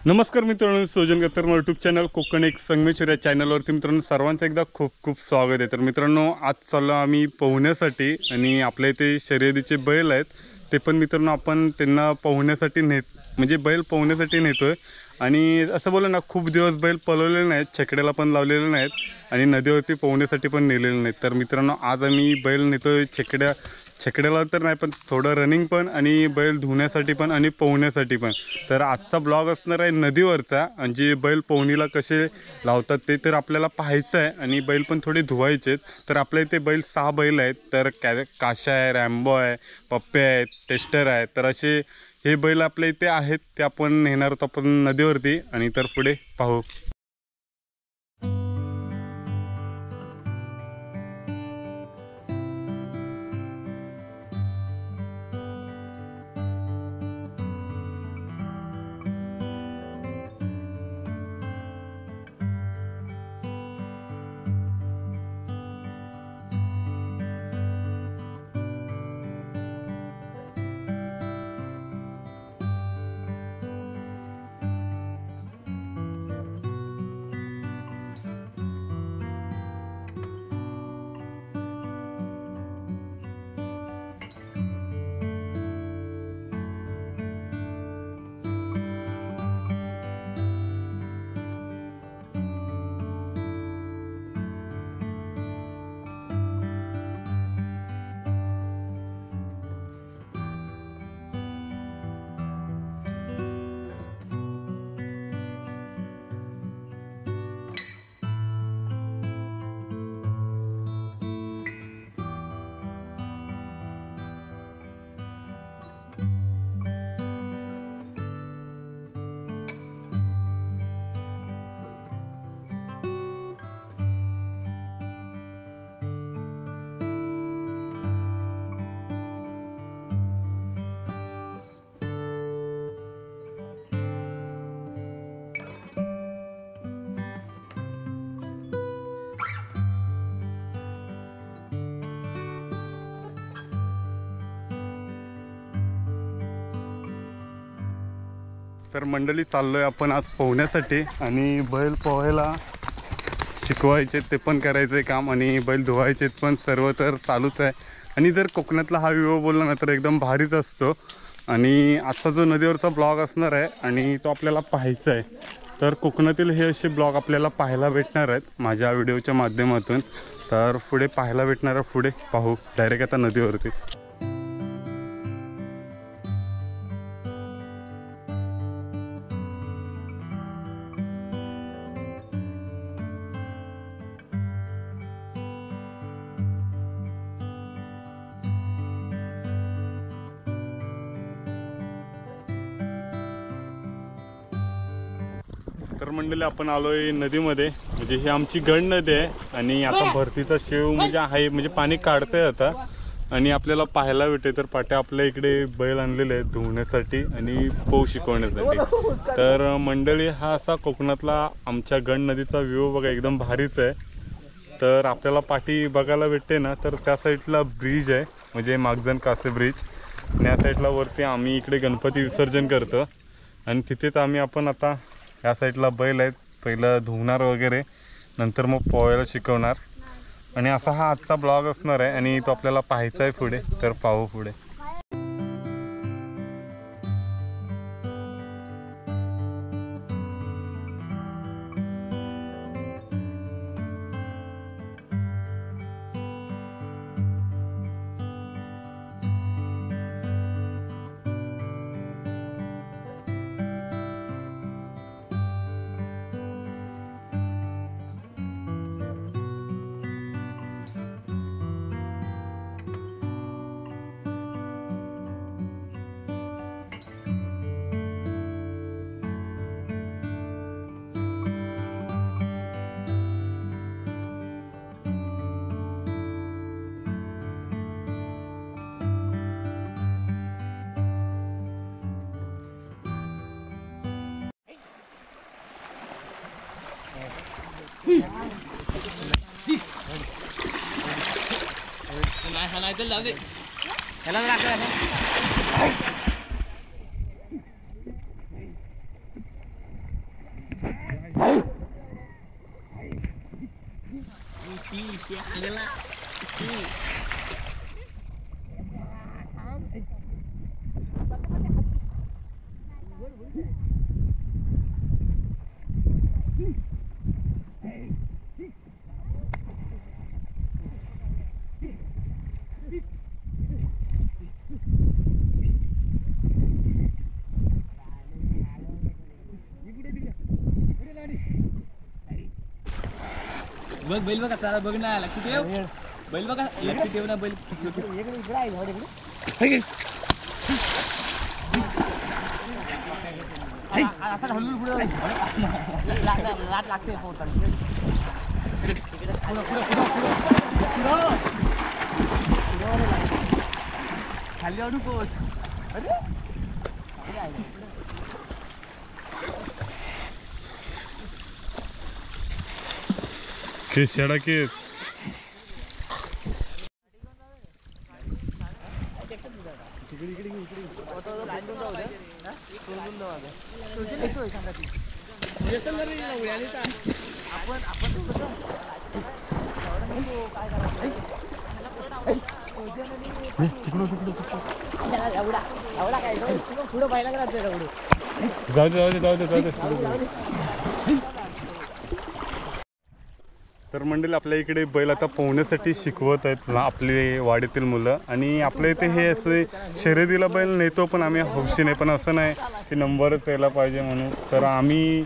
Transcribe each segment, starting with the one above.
नमस्कार मित्रांनो, सोजन गत्तर यूट्यूब चॅनल कोकण एक संगमेश्वर या चॅनलवरती मित्रांनो सर्वांचं एकदा खूप खूप स्वागत आहे। तर मित्रांनो आज चाललो आम्ही पोहण्यासाठी आणि आपल्या इथे शर्यतीचे बैल आहेत ते पण मित्रांनो आपण त्यांना पोहण्यासाठी म्हणजे बैल पोहण्यासाठी नेतोय। आणि असं बोललं ना, खूप दिवस बैल पळवलेले नाहीत, छकड्याला पण लावलेले नाहीत आणि नदीवरती पोहण्यासाठी पण नेलेले नाहीत। तर मित्रांनो आज आम्ही बैल नेतोय छकड्याला तर नाही, पण थोडं रनिंग पण आणि बैल धुण्यासाठी पण आणि पोहण्यासाठी पण। तर आजचा ब्लॉग असणार आहे नदीवरचा, आणि जे बैल पोहणीला कसे लावतात ते तर आपल्याला पाहायचं आहे आणि बैल पण थोडे धुवायचे आहेत। तर आपल्या इथे बैल 6 बैल आहेत, तर काशा आहे, रॅम्बो आहे, पप्पे आहेत, टेस्टर आहे। तर असे हे बैल आपल्या इथे आहेत, ते आपण नेणार आहोत आपण नदीवरती आणि तर पुढे पाहू। तर मंडळी चाललोय आपण आज पोहण्यासाठी आणि बैल पोहायला शिकवायचे ते पण करायचे काम आणि बैल धुवायचे पण सर्व तर चालूच आहे। आणि जर कोकणातला हा व्हिडिओ बोलला ना तर एकदम भारीच असतो। आणि आजचा जो नदीवरचा ब्लॉग असणार आहे आणि तो आपल्याला पाहायचा आहे, तर कोकणातील हे असे ब्लॉग आपल्याला पाहायला भेटणार आहेत माझ्या व्हिडिओच्या माध्यमातून। तर पुढे पाहायला भेटणार आहे, पुढे पाहू डायरेक्ट आता नदीवरती। तर मंडळी आपण आलोय नदीमध्ये, म्हणजे ही आमची गंड नदी आहे आणि आता भरतीचा शेव म्हणजे आहे, म्हणजे पाणी काढतंय आता आणि आपल्याला पाहायला भेटते। तर पाट्या आपल्या इकडे बैल आणलेले आहेत धुवण्यासाठी आणि पोह शिकवण्यासाठी। तर मंडळी हा असा कोकणातला आमच्या गंड नदीचा व्ह्यू बघा, एकदम भारीच आहे। तर आपल्याला पाठी बघायला भेटते ना, तर त्या साईडला ब्रिज आहे, म्हणजे मागजन कासे ब्रिज, आणि या साईडला वरती आम्ही इकडे गणपती विसर्जन करतो आणि तिथेच आपण आता या साईडला बैल आहेत, पहिलं धुवणार वगैरे, नंतर मग पोहायला शिकवणार। आणि असा हा आजचा ब्लॉग असणार आहे आणि तो आपल्याला पाहायचा आहे पुढे, तर पाहू पुढे। नाही तर जाऊ दे त्याला राखा बघ बैल बघा त्याला बघ ना लक्ष ठेव बैल बघा लक्ष ठेव ना बैल असा हलून पुढे लागते खाली अडू पोच अरे खिशाडा की जाऊ दे तर मंडळी आपल्या इकडे बैल आता पोहण्यासाठी शिकवत आहेत आपले वाडीतील मुलं आणि आपल्या इथे हे असे शर्यतीला बैल नेतो पण आम्ही हौशी नाही पण असं नाही की नंबरच यायला पाहिजे म्हणून तर आम्ही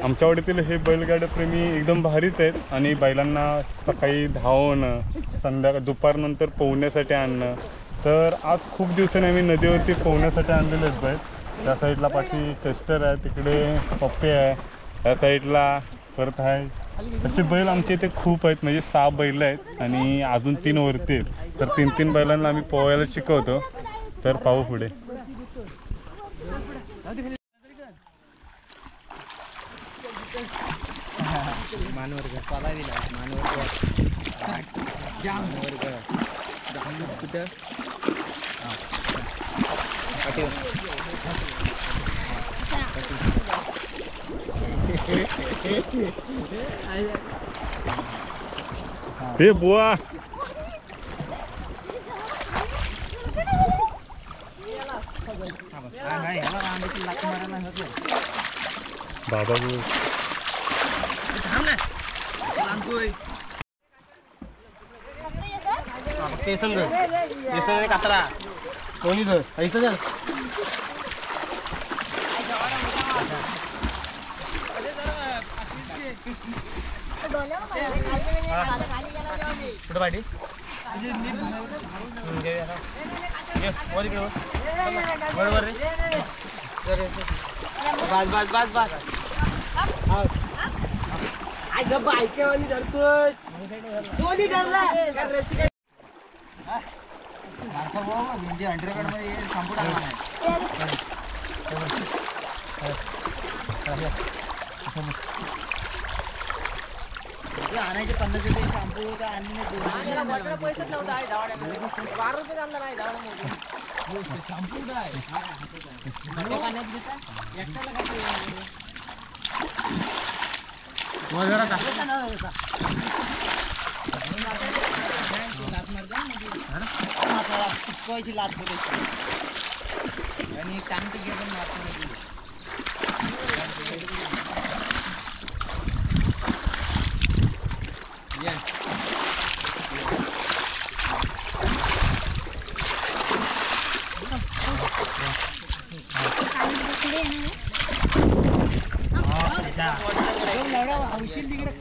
आमच्या वाडीतील हे बैलगाड्याप्रेमी एकदम भारीच आहेत आणि बैलांना सकाळी धावणं दुपारनंतर पोहण्यासाठी आणणं तर आज खूप दिवसांनी आम्ही नदीवरती पोहण्यासाठी आणलेले आहेत बैल त्या साईडला पाठी टेस्टर आहे तिकडे पप्पे आहे त्या साईडला परत आहे असे बैल आमच्या इथे खूप आहेत म्हणजे 6 बैल आहेत आणि अजून 3 वरती आहेत तर 3 बैलांना आम्ही पोहायला शिकवतो तर पाहू पुढे हे बुवा दादा कचरा कोणी ऐकत कुठं पाठी बरोबर रे बस बस बस बस ऐकेवाली धरतोय कोणी धरला म्हणजे अंडरग्राउंड मध्ये संपू आणायचे 50 रुपये शॅम्पू का आणि पैसे नव्हता 12 रुपये आणला नाही शॅम्पू काय पाण्यात चिपकवायची लाच आणि टांगची घेऊन मारतो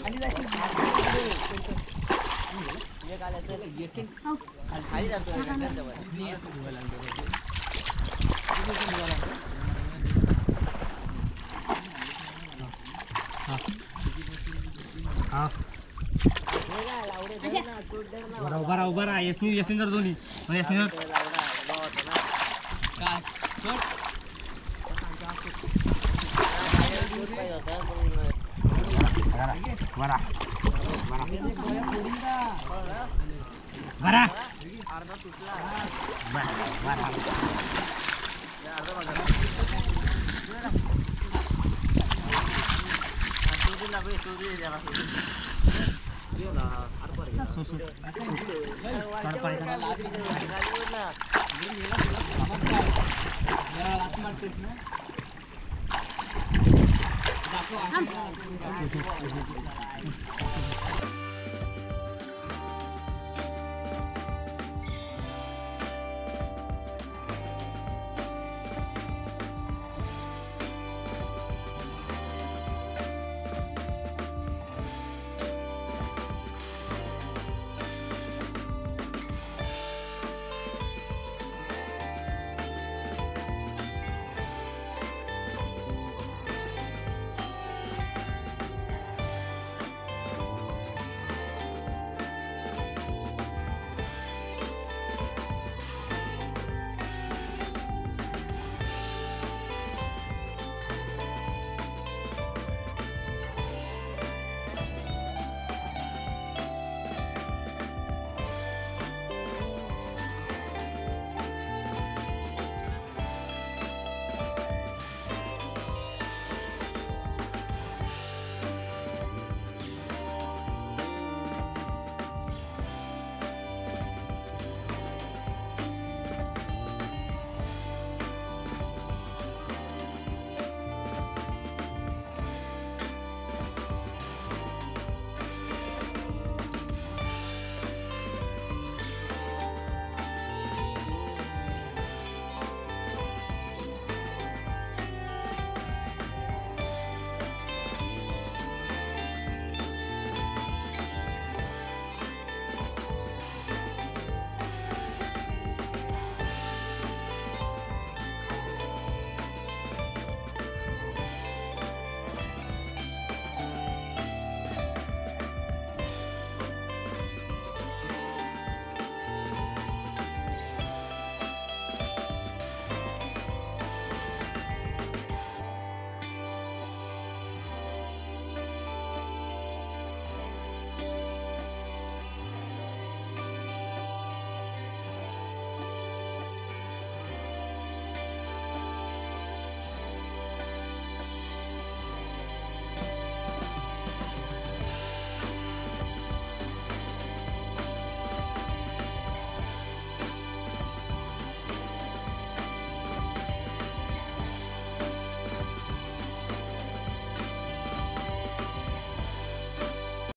खाली जाशील खाली जातो उभा राहा यशनी जर दोन्ही